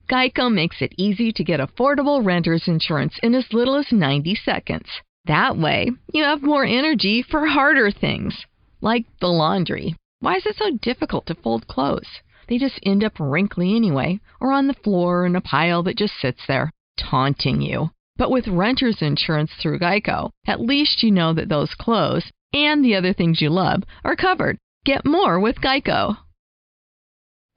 Geico makes it easy to get affordable renter's insurance in as little as 90 seconds. That way, you have more energy for harder things, like the laundry. Why is it so difficult to fold clothes? They just end up wrinkly anyway, or on the floor in a pile that just sits there, taunting you. But with renter's insurance through Geico, at least you know that those clothes and the other things you love are covered. Get more with Geico.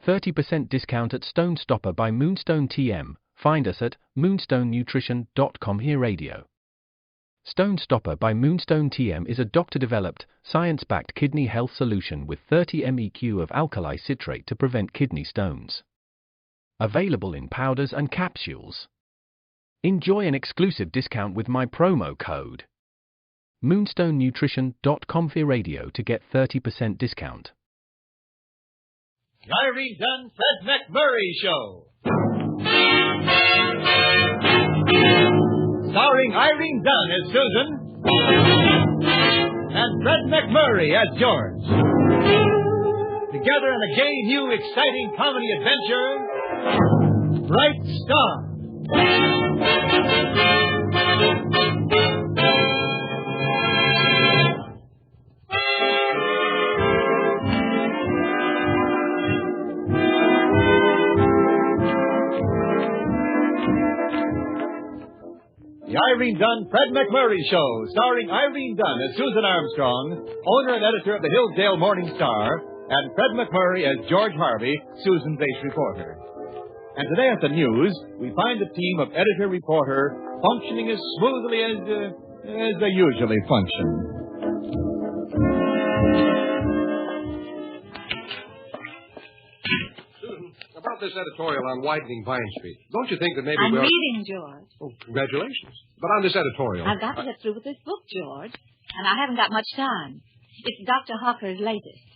30% discount at Stone Stopper by Moonstone TM. Find us at moonstonenutrition.com. Here radio. Stone Stopper by Moonstone TM is a doctor-developed, science-backed kidney health solution with 30 MEq of alkali citrate to prevent kidney stones. Available in powders and capsules. Enjoy an exclusive discount with my promo code moonstonenutrition.com. Here radio to get 30% discount. The Irene Dunne-Fred MacMurray Show. Starring Irene Dunne as Susan and Fred MacMurray as George. Together in a gay, new, exciting comedy adventure, Bright Star. The Irene Dunne-Fred MacMurray Show, starring Irene Dunne as Susan Armstrong, owner and editor of the Hillsdale Morning Star, and Fred MacMurray as George Harvey, Susan's ace reporter. And today at the news, we find a team of editor-reporter functioning as smoothly as they usually function. About this editorial on widening Vine Street, don't you think that maybe I'm reading, George. Oh, congratulations. But on this editorial... I've got to get through with this book, George, and I haven't got much time. It's Dr. Hocker's latest.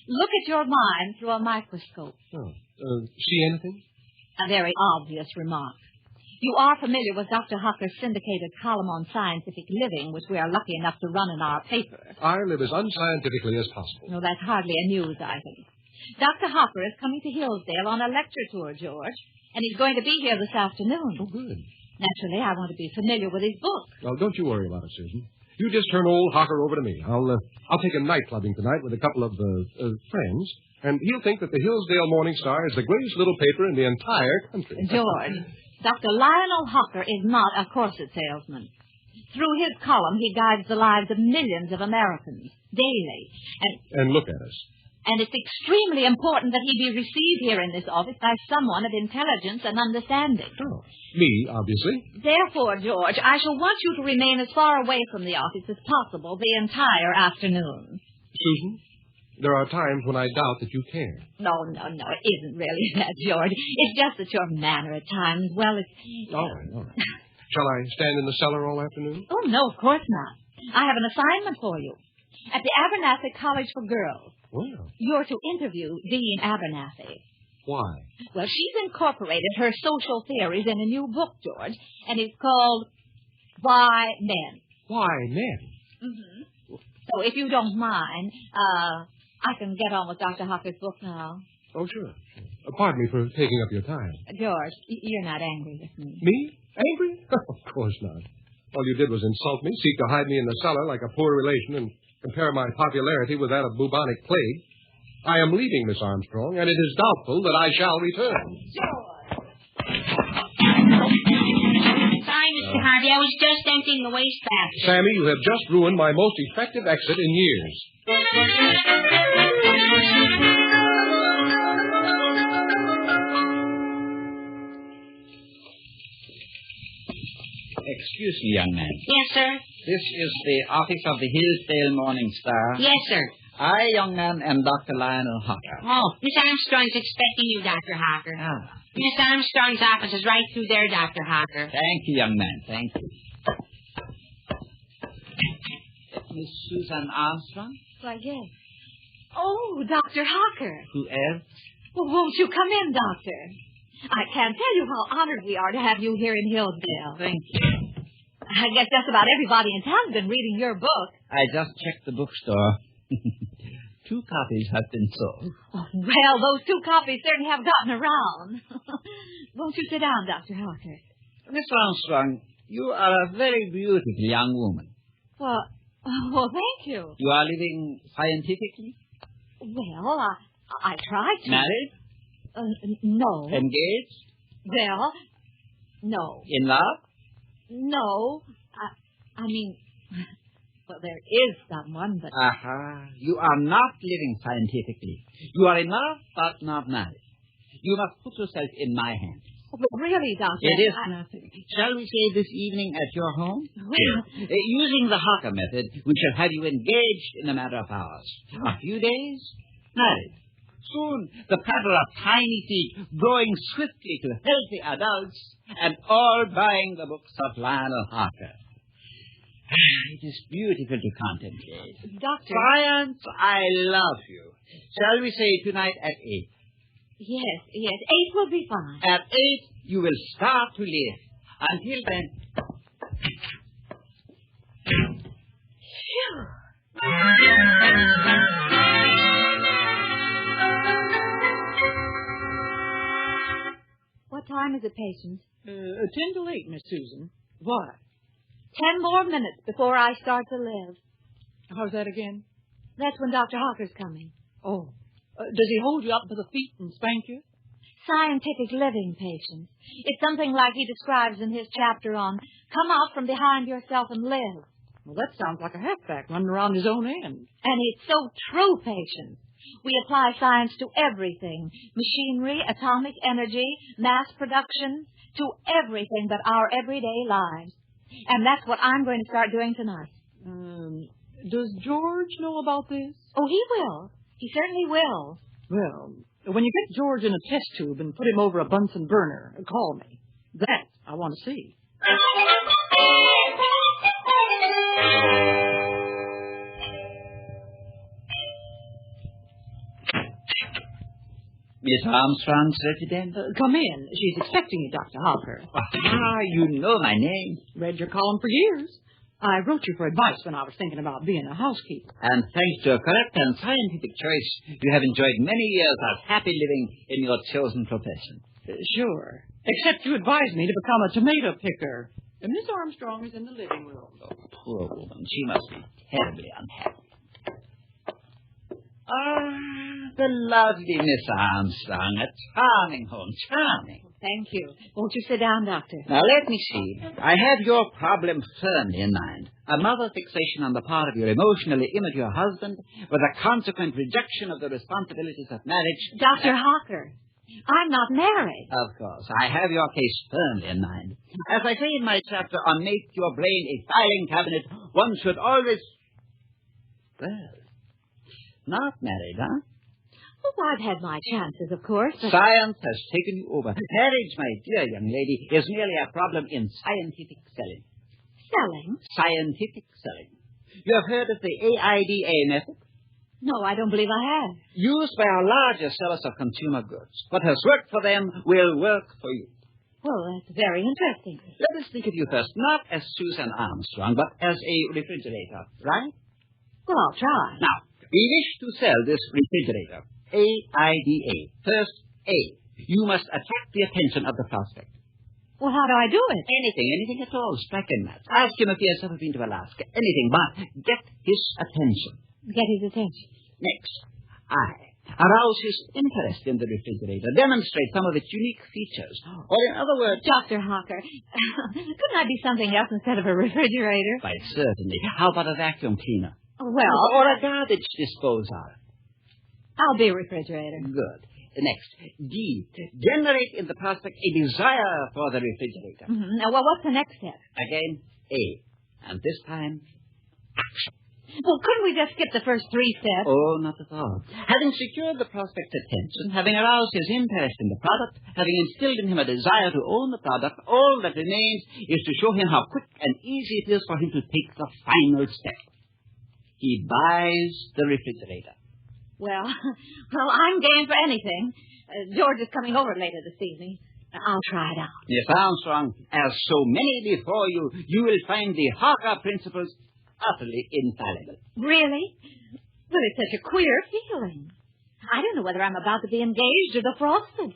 Look at your mind through a microscope. See anything? A very obvious remark. You are familiar with Dr. Hocker's syndicated column on scientific living, which we are lucky enough to run in our paper. I live as unscientifically as possible. No, that's hardly a news item. Dr. Hocker is coming to Hillsdale on a lecture tour, George, and he's going to be here this afternoon. Oh, good. Naturally, I want to be familiar with his book. Well, don't you worry about it, Susan. You just turn old Hocker over to me. I'll take a night clubbing tonight with a couple of friends, and he'll think that the Hillsdale Morning Star is the greatest little paper in the entire country. George, Dr. Lionel Hocker is not a corset salesman. Through his column, he guides the lives of millions of Americans daily. And look at us. And it's extremely important that he be received here in this office by someone of intelligence and understanding. Oh, me, obviously. Therefore, George, I shall want you to remain as far away from the office as possible the entire afternoon. Susan, there are times when I doubt that you care. No, it isn't really that, George. It's just that your manner at times, well, it's... All right. Shall I stand in the cellar all afternoon? Oh, no, of course not. I have an assignment for you. At the Abernathy College for Girls. Well. You're to interview Dean Abernathy. Why? Well, she's incorporated her social theories in a new book, George, and it's called Why Men. Why Men? Mm-hmm. So if you don't mind, I can get on with Dr. Hocker's book now. Oh, sure. Pardon me for taking up your time. George, you're not angry with me. Me? Angry? Of course not. All you did was insult me, seek to hide me in the cellar like a poor relation, and compare my popularity with that of bubonic plague. I am leaving, Miss Armstrong, and it is doubtful that I shall return. George! Sorry, Mr. Harvey. I was just emptying the wastebasket. Sammy, you have just ruined my most effective exit in years. Excuse me, young man. Yes, sir? This is the office of the Hillsdale Morning Star. Yes, sir. I, young man, am Dr. Lionel Hocker. Oh, Miss Armstrong's expecting you, Dr. Hocker. Ah. Miss Armstrong's office is right through there, Dr. Hocker. Thank you, young man. Thank you. Miss Susan Armstrong? Why, yes. Oh, Dr. Hocker. Who else? Well, won't you come in, Doctor? I can't tell you how honored we are to have you here in Hillsdale. Thank you. I guess just about everybody in town's been reading your book. I just checked the bookstore. 2 copies have been sold. Oh, well, those 2 copies certainly have gotten around. Won't you sit down, Dr. Harker? Miss Armstrong, you are a very beautiful young woman. Well, thank you. You are living scientifically? Well, I tried to. Married? No. Engaged? Well, no. In love? No. I mean, well, there is someone, but... Aha. You are not living scientifically. You are in love, but not married. You must put yourself in my hands. Oh, but really, Doctor... It is nothing. Shall we say this evening at your home? Well... Using the Harker method, we shall have you engaged in a matter of hours. A few days, married. Soon, the paddle of tiny feet growing swiftly to healthy adults and all buying the books of Lionel Harker. It is beautiful to contemplate. Doctor... Science, I love you. Shall we say tonight at 8? Yes. 8 will be fine. At 8, you will start to live. Until then... Phew. What time is it, patient? 10 to 8, Miss Susan. Why? 10 more minutes before I start to live. How's that again? That's when Dr. Harker's coming. Oh. Does he hold you up by the feet and spank you? Scientific living, patient. It's something like he describes in his chapter on Come Out From Behind Yourself and Live. Well, that sounds like a halfback running around his own end. And it's so true, patient. We apply science to everything. Machinery, atomic energy, mass production, to everything but our everyday lives. And that's what I'm going to start doing tonight. Does George know about this? Oh, he will. He certainly will. Well, when you get George in a test tube and put him over a Bunsen burner, call me. That I want to see. Miss Armstrong's resident? Come in. She's expecting you, Dr. Harker. You know my name. Read your column for years. I wrote you for advice when I was thinking about being a housekeeper. And thanks to a correct and scientific choice, you have enjoyed many years of happy living in your chosen profession. Sure. Except you advised me to become a tomato picker. And Miss Armstrong is in the living room. Oh, poor woman. She must be terribly unhappy. The lovely Miss Armstrong. A charming home. Charming. Thank you. Won't you sit down, Doctor? Now, let me see. I have your problem firmly in mind. A mother fixation on the part of your emotionally immature husband with a consequent rejection of the responsibilities of marriage. Dr. Harker, I'm not married. Of course. I have your case firmly in mind. As I say in my chapter on Make Your Brain a Filing Cabinet, one should always... Well, not married, huh? Well, I've had my chances, of course. But... Science has taken you over. Marriage, my dear young lady, is merely a problem in scientific selling. Selling? Scientific selling. You have heard of the AIDA method? No, I don't believe I have. Used by our largest sellers of consumer goods. What has worked for them will work for you. Well, that's very interesting. Let us think of you first, not as Susan Armstrong, but as a refrigerator, right? Well, I'll try. Now, we wish to sell this refrigerator. AIDA. First, A. You must attract the attention of the prospect. Well, how do I do it? Anything at all. Strike a match. Ask him if he has ever been to Alaska. Anything, but get his attention. Get his attention. Next, I. Arouse his interest in the refrigerator. Demonstrate some of its unique features. Or in other words... Dr. Harker, couldn't I be something else instead of a refrigerator? Why, certainly. How about a vacuum cleaner? Well... Or a garbage disposal. I'll be a refrigerator. Good. Next, D. Generate in the prospect a desire for the refrigerator. Mm-hmm. Now, well, what's the next step? Again, A. And this time, action. Well, couldn't we just skip the first 3 steps? Oh, not at all. Having secured the prospect's attention, having aroused his interest in the product, having instilled in him a desire to own the product, all that remains is to show him how quick and easy it is for him to take the final step. He buys the refrigerator. Well, I'm game for anything. George is coming over later this evening. I'll try it out. Miss Armstrong, as so many before you, you will find the Harker principles utterly infallible. Really? But it's such a queer feeling. I don't know whether I'm about to be engaged or defrosted.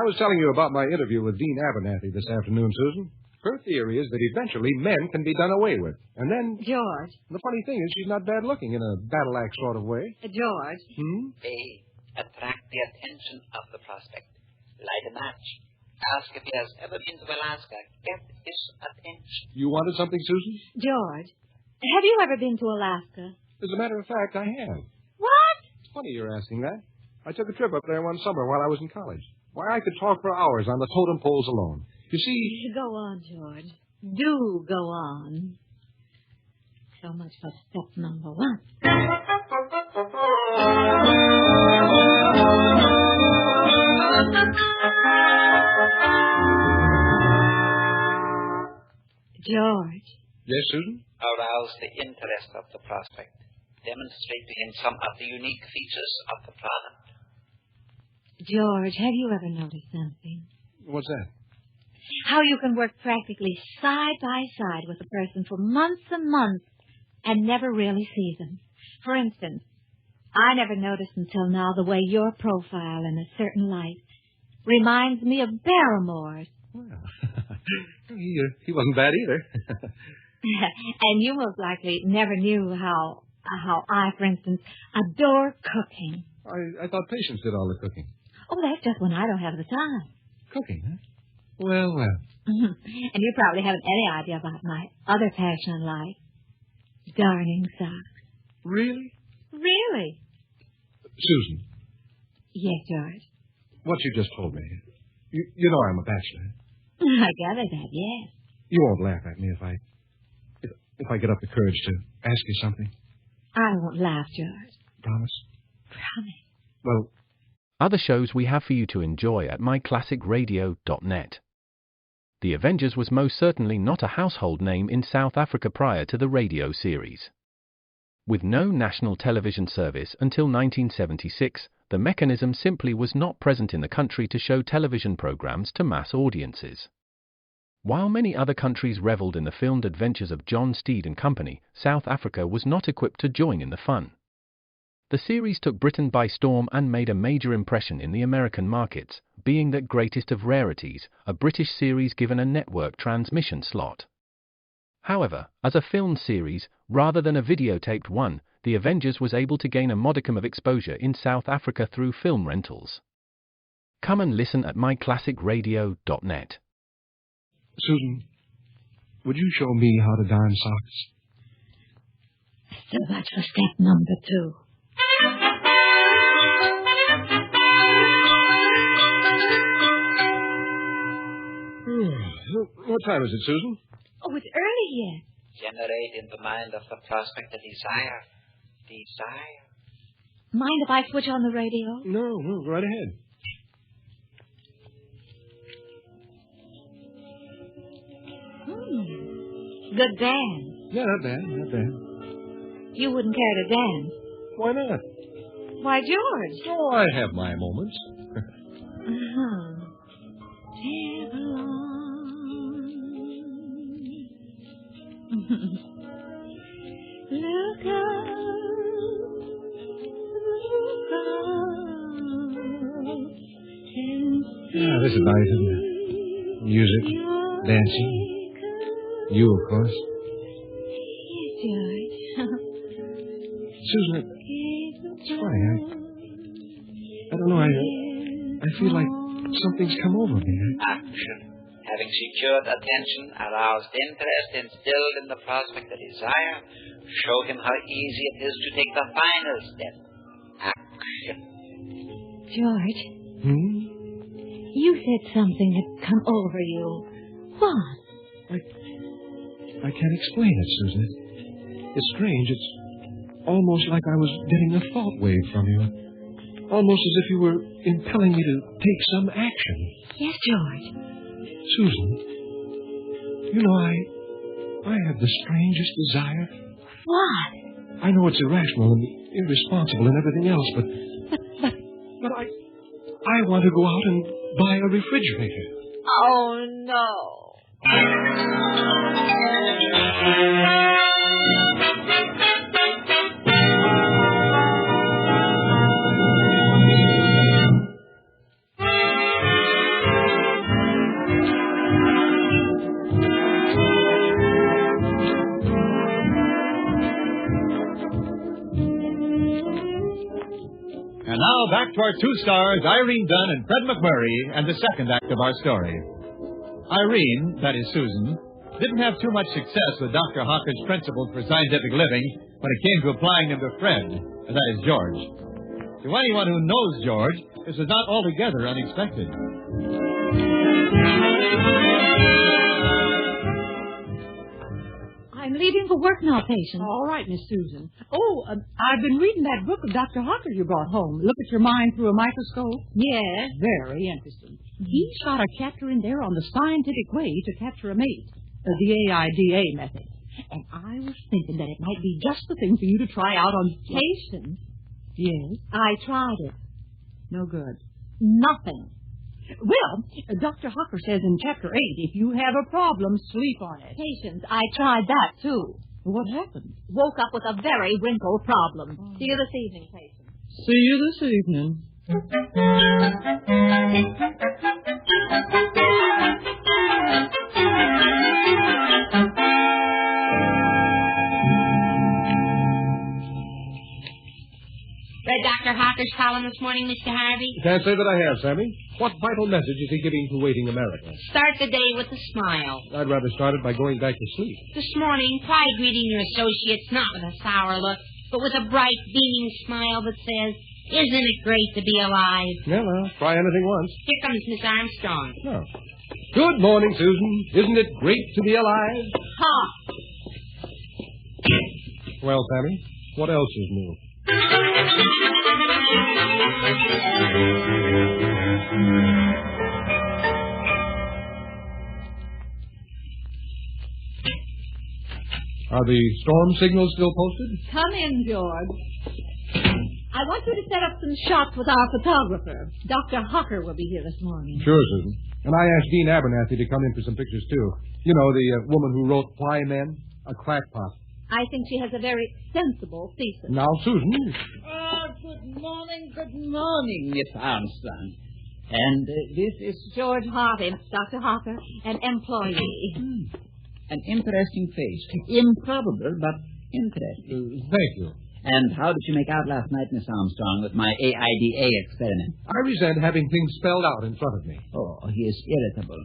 I was telling you about my interview with Dean Abernathy this afternoon, Susan. Her theory is that eventually men can be done away with. And then... George. The funny thing is she's not bad looking in a battle-axe sort of way. George. They attract the attention of the prospect. Light a match. Ask if he has ever been to Alaska. Get his attention. You wanted something, Susan? George, have you ever been to Alaska? As a matter of fact, I have. What? It's funny you're asking that. I took a trip up there one summer while I was in college. Why, I could talk for hours on the totem poles alone. You see... Go on, George. Do go on. So much for step number 1. George. Yes, Susan? Arouse the interest of the prospect. Demonstrate to him some of the unique features of the product. George, have you ever noticed something? What's that? How you can work practically side by side with a person for months and months and never really see them. For instance, I never noticed until now the way your profile in a certain light reminds me of Barrymore's. Well, he wasn't bad either. And you most likely never knew how I, for instance, adore cooking. I thought Patience did all the cooking. Oh, that's just when I don't have the time. Cooking, huh? Well. And you probably haven't any idea about my other passion in life. Darning socks. Really? Really? Susan. Yes, George. What you just told me. You know I'm a bachelor. I gather that, yes. You won't laugh at me if I get up the courage to ask you something. I won't laugh, George. Promise? Promise. Well... Other shows we have for you to enjoy at myclassicradio.net. The Avengers was most certainly not a household name in South Africa prior to the radio series. With no national television service until 1976, the mechanism simply was not present in the country to show television programs to mass audiences. While many other countries reveled in the filmed adventures of John Steed and Company, South Africa was not equipped to join in the fun. The series took Britain by storm and made a major impression in the American markets, being that greatest of rarities, a British series given a network transmission slot. However, as a film series, rather than a videotaped one, The Avengers was able to gain a modicum of exposure in South Africa through film rentals. Come and listen at myclassicradio.net. Susan, would you show me how to darn socks? So much for step number 2. What time is it, Susan? Oh, it's early yet. Generate in the mind of the prospect a desire. Desire. Mind if I switch on the radio? No, right ahead. Good dance. Yeah, not bad. You wouldn't care to dance. Why not? Why, George? Oh, I have my moments. Look out. Yeah, this is nice, isn't it? Music, dancing. You, of course. Yes, George. Susan, it's funny. I don't know. I feel like something's come over me. Action. Having secured attention, aroused interest, instilled in the prospect a desire, show him how easy it is to take the final step. Action. George. You said something had come over you. What? I can't explain it, Susan. It's strange. It's almost like I was getting a thought wave from you. Almost as if you were impelling me to take some action. Yes, George. Susan, you know, I have the strangest desire. What? I know it's irrational and irresponsible and everything else, but I want to go out and buy a refrigerator. Oh, no. now back to our two stars, Irene Dunne and Fred MacMurray, and the second act of our story. Irene, that is Susan, didn't have too much success with Dr. Hocker's principles for scientific living when it came to applying them to Fred, and that is George. To anyone who knows George, this is not altogether unexpected. I'm leaving for work now, patient. All right, Miss Susan. I've been reading that book of Dr. Hocker you brought home. Look at your mind through a microscope. Yes. Very interesting. He's got a chapter in there on the scientific way to capture a mate, the AIDA method. And I was thinking that it might be just the thing for you to try out on Patient. Yes? I tried it. No good. Nothing. Well, Dr. Hocker says in Chapter 8, if you have a problem, sleep on it. Patient, I tried that, too. What happened? Woke up with a very wrinkled problem. See you this evening, patient. See you this evening. Read Dr. Hocker's column this morning, Mr. Harvey? Can't say that I have, Sammy. What vital message is he giving to waiting America? Start the day with a smile. I'd rather start it by going back to sleep. This morning, try greeting your associates not with a sour look, but with a bright, beaming smile that says, "Isn't it great to be alive?" Yeah, well, try anything once. Here comes Miss Armstrong. Oh. Good morning, Susan. Isn't it great to be alive? Ha! Well, Sammy, what else is new? Are the storm signals still posted? Come in, George. I want you to set up some shots with our photographer. Dr. Hocker will be here this morning. Sure, Susan. And I asked Dean Abernathy to come in for some pictures, too. You know, the woman who wrote Fly Men, a crackpot. I think she has a very sensible thesis. Now, Susan. Good morning, Miss Armstrong. And this is George Harvey, Dr. Hocker, an employee. an interesting face. Improbable, but interesting. Thank you. And how did you make out last night, Miss Armstrong, with my AIDA experiment? I resent having things spelled out in front of me. Oh, he is irritable.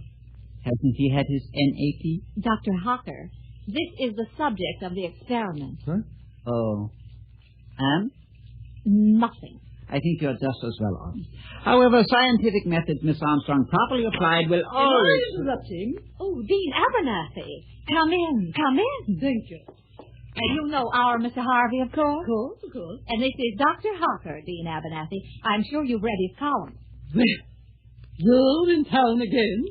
Hasn't he had his NAP? Dr. Hocker, this is the subject of the experiment. Huh? Oh. And? Nothing. I think you're just as well off. However, scientific methods, Miss Armstrong, properly applied will always... interrupting? Oh, Dean Abernathy. Come in. Come in. Thank you. And you know our Mr. Harvey, of course? Of course, of course. And this is Dr. Hocker, Dean Abernathy. I'm sure you've read his column. You're in town again?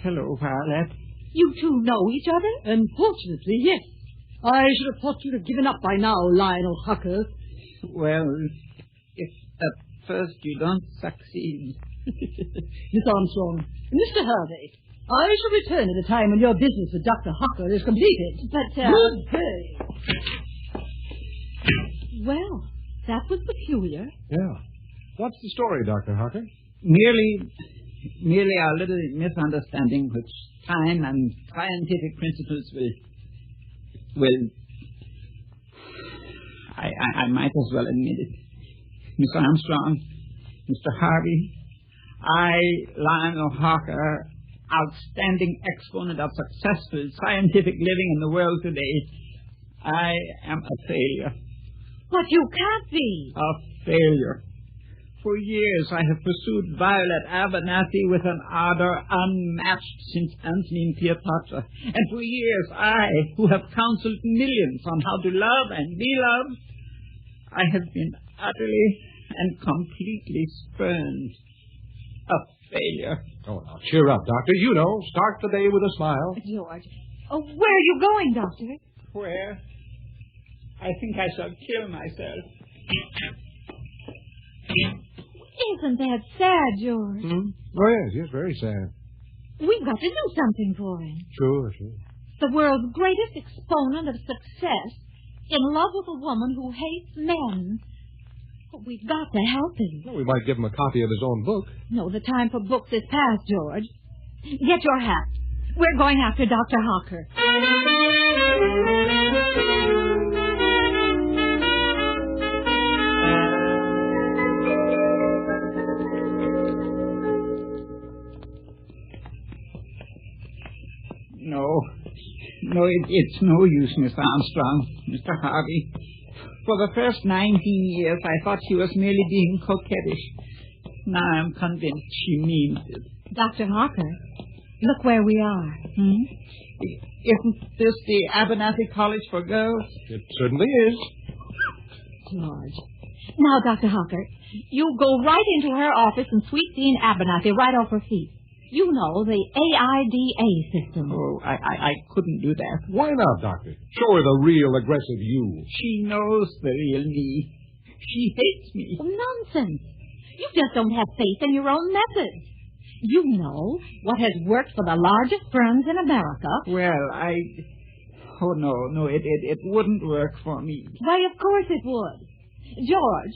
Hello, Violet. You two know each other? Unfortunately, yes. I should have thought you'd have given up by now, Lionel Hocker. Well, if at first you don't succeed... Miss Armstrong, Mr. Harvey, I shall return at a time when your business with Dr. Hocker is completed. But, Good day. Well, that was peculiar. Yeah. What's the story, Dr. Hocker? Merely a little misunderstanding which time and scientific principles will... I might as well admit it. Miss Armstrong, Mr. Harvey, I, Lionel Hocker, outstanding exponent of successful scientific living in the world today, I am a failure. But you can't be. A failure. For years I have pursued Violet Abernathy with an ardor unmatched since Antony and Cleopatra. And for years I, who have counseled millions on how to love and be loved, I have been utterly and completely spurned. A failure. Oh, now, cheer up, Doctor. You know, start the day with a smile. George. Oh, where are you going, Doctor? Where? I think I shall kill myself. Isn't that sad, George? Mm-hmm. Oh, yes, very sad. We've got to do something for him. Sure. The world's greatest exponent of success, in love with a woman who hates men. But we've got to help him. Well, we might give him a copy of his own book. No, the time for books is past, George. Get your hat. We're going after Dr. Hocker. No, it's no use, Mr. Armstrong, Mr. Harvey. For the first 19 years, I thought she was merely being coquettish. Now I'm convinced she means it. Dr. Harker, look where we are. Isn't this the Abernathy College for Girls? It certainly is. George. Now, Dr. Harker, you go right into her office and sweep Dean Abernathy right off her feet. You know, the AIDA system. Oh, I couldn't do that. Why not, Doctor? Show her the real aggressive you. She knows the real me. She hates me. Oh, nonsense. You just don't have faith in your own methods. You know what has worked for the largest firms in America. Well, Oh, no, it wouldn't work for me. Why, of course it would. George,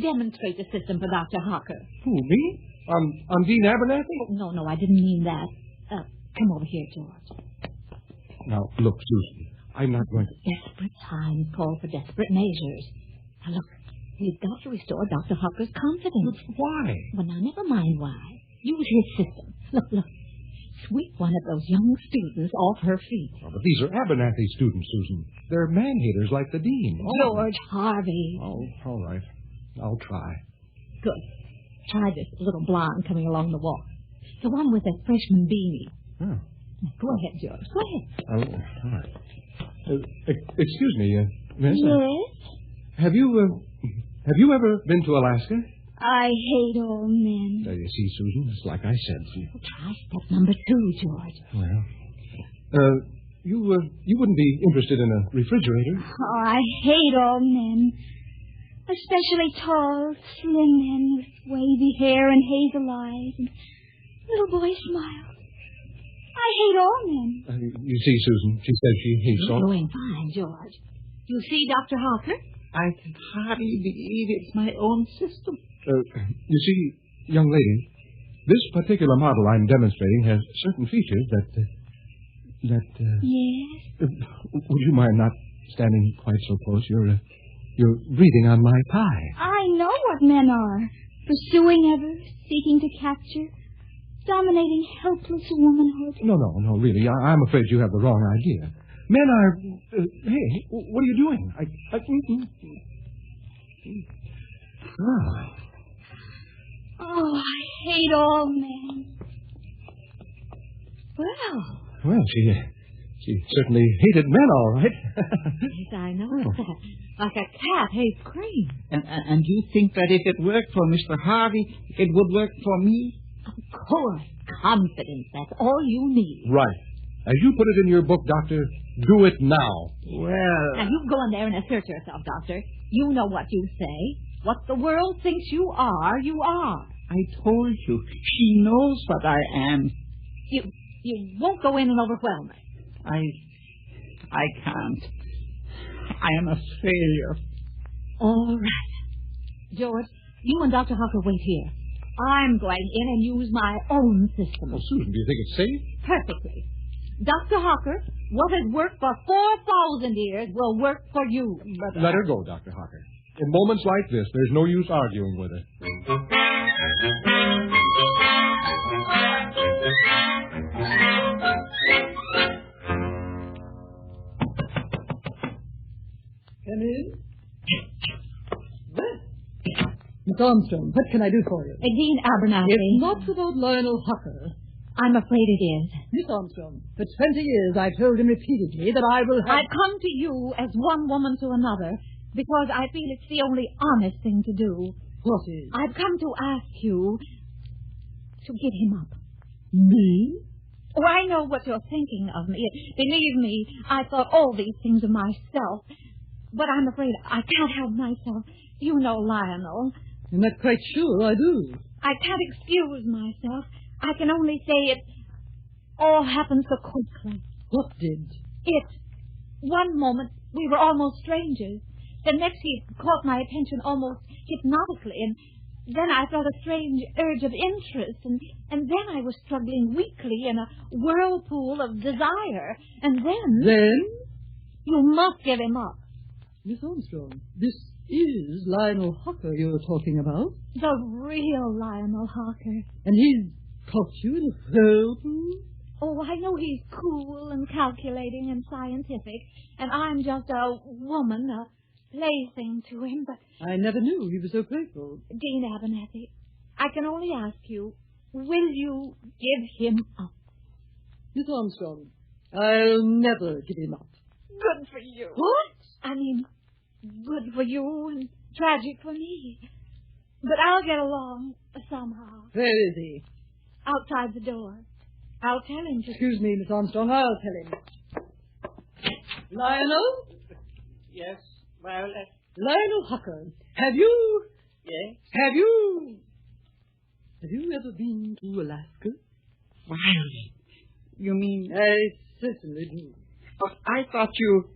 demonstrate the system for Dr. Harker. Who, me? I'm Dean Abernathy? No, I didn't mean that. Come over here, George. Now, look, Susan, I'm not going to... Desperate times call for desperate measures. Now, look, we've got to restore Dr. Harker's confidence. But why? Well, now, never mind why. Use his system. Look. Sweep one of those young students off her feet. Oh, but these are Abernathy students, Susan. They're man-haters like the dean. George Harvey. Oh, all right. I'll try. Good. Try this little blonde coming along the walk. The one with the freshman beanie. Oh. Go ahead, George. Go ahead. All right. Excuse me, miss. Yes? Have you ever been to Alaska? I hate all men. You see, Susan, it's like I said. Try step number 2, George. Well, you wouldn't be interested in a refrigerator? Oh, I hate all men. Especially tall, slim men with wavy hair and hazel eyes and little boy smiles. I hate all men. You see, Susan, she says she hates all... You're doing fine, George. You see, Dr. Harker? I can hardly believe it's my own system. You see, young lady, this particular model I'm demonstrating has certain features that... Yes? Would you mind not standing quite so close? You're breathing on my pie. I know what men are. Pursuing ever, seeking to capture, dominating helpless womanhood. No, really. I'm afraid you have the wrong idea. Men are... hey, what are you doing? Oh, I hate all men. Well, she certainly hated men, all right. Yes, I know that. Like a cat hates cream. And you think that if it worked for Mr. Harvey, it would work for me? Of course. Confidence. That's all you need. Right. As you put it in your book, Doctor, do it now. Well... Now, you go in there and assert yourself, Doctor. You know what you say. What the world thinks you are, you are. I told you. She knows what I am. You won't go in and overwhelm her. I can't. I am a failure. All right. George, you and Dr. Harker wait here. I'm going in and use my own system. Well, Susan, do you think it's safe? Perfectly. Dr. Harker, what has worked for 4,000 years will work for you. Let her go, Dr. Harker. In moments like this, there's no use arguing with her. Come in. Miss Armstrong, what can I do for you? Dean Abernathy. It's not without Lionel Hucker. I'm afraid it is. Miss Armstrong, for 20 years I've told him repeatedly that I will have... I've come to you as one woman to another because I feel it's the only honest thing to do. What is? I've come to ask you to give him up. Me? Oh, I know what you're thinking of me. Believe me, I thought all these things of myself. But I'm afraid I can't help myself. You know Lionel. I'm not quite sure I do. I can't excuse myself. I can only say it all happened so quickly. What did? One moment, we were almost strangers. The next, he caught my attention almost hypnotically, and then I felt a strange urge of interest, and then I was struggling weakly in a whirlpool of desire, and then... Then? You must give him up. Miss Armstrong, this is Lionel Hucker you're talking about. The real Lionel Hucker. And he's caught you in a whirlpool? Oh, I know he's cool and calculating and scientific, and I'm just a woman, a plaything to him, but... I never knew he was so playful. Dean Abernathy, I can only ask you, will you give him up? Miss Armstrong, I'll never give him up. Good for you. What? I mean, good for you and tragic for me. But I'll get along somehow. Where is he? Outside the door. I'll tell him to... Excuse me, Miss Armstrong, I'll tell him. Lionel? Yes, Violet? Lionel Hucker, have you... Yes? Have you ever been to Alaska? Violet? You mean... I certainly do. But I thought you...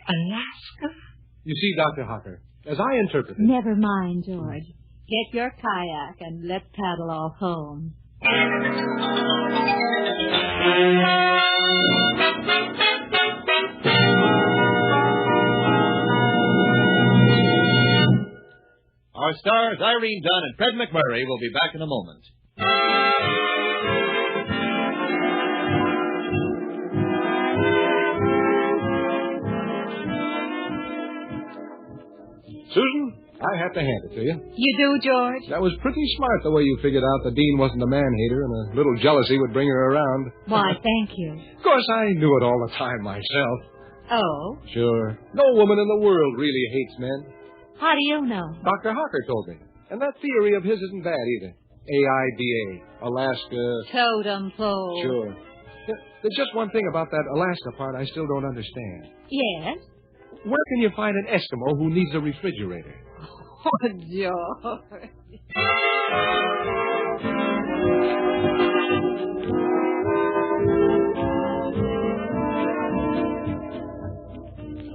Alaska? You see, Dr. Hocker, as I interpret it... Never mind, George. Get your kayak and let's paddle off home. Our stars, Irene Dunne and Fred MacMurray, will be back in a moment. Susan, I have to hand it to you. You do, George? That was pretty smart, the way you figured out the Dean wasn't a man-hater and a little jealousy would bring her around. Why, thank you. Of course, I knew it all the time myself. Oh? Sure. No woman in the world really hates men. How do you know? Dr. Hocker told me. And that theory of his isn't bad either. AIDA, Alaska... Totem pole. Sure. There's just one thing about that Alaska part I still don't understand. Yes? Where can you find an Eskimo who needs a refrigerator? Oh, George.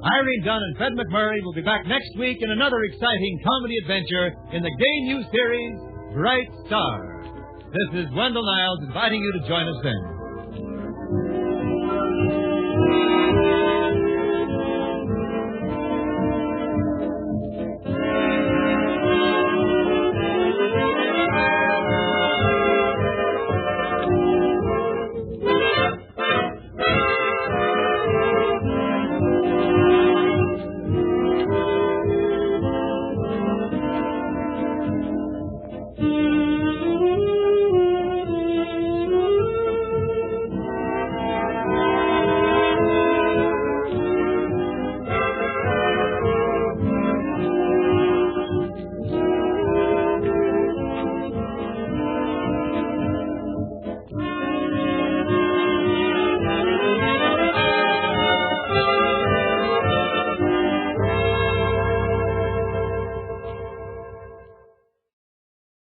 Irene Dunne and Fred MacMurray will be back next week in another exciting comedy adventure in the gay new series, Bright Star. This is Wendell Niles inviting you to join us then.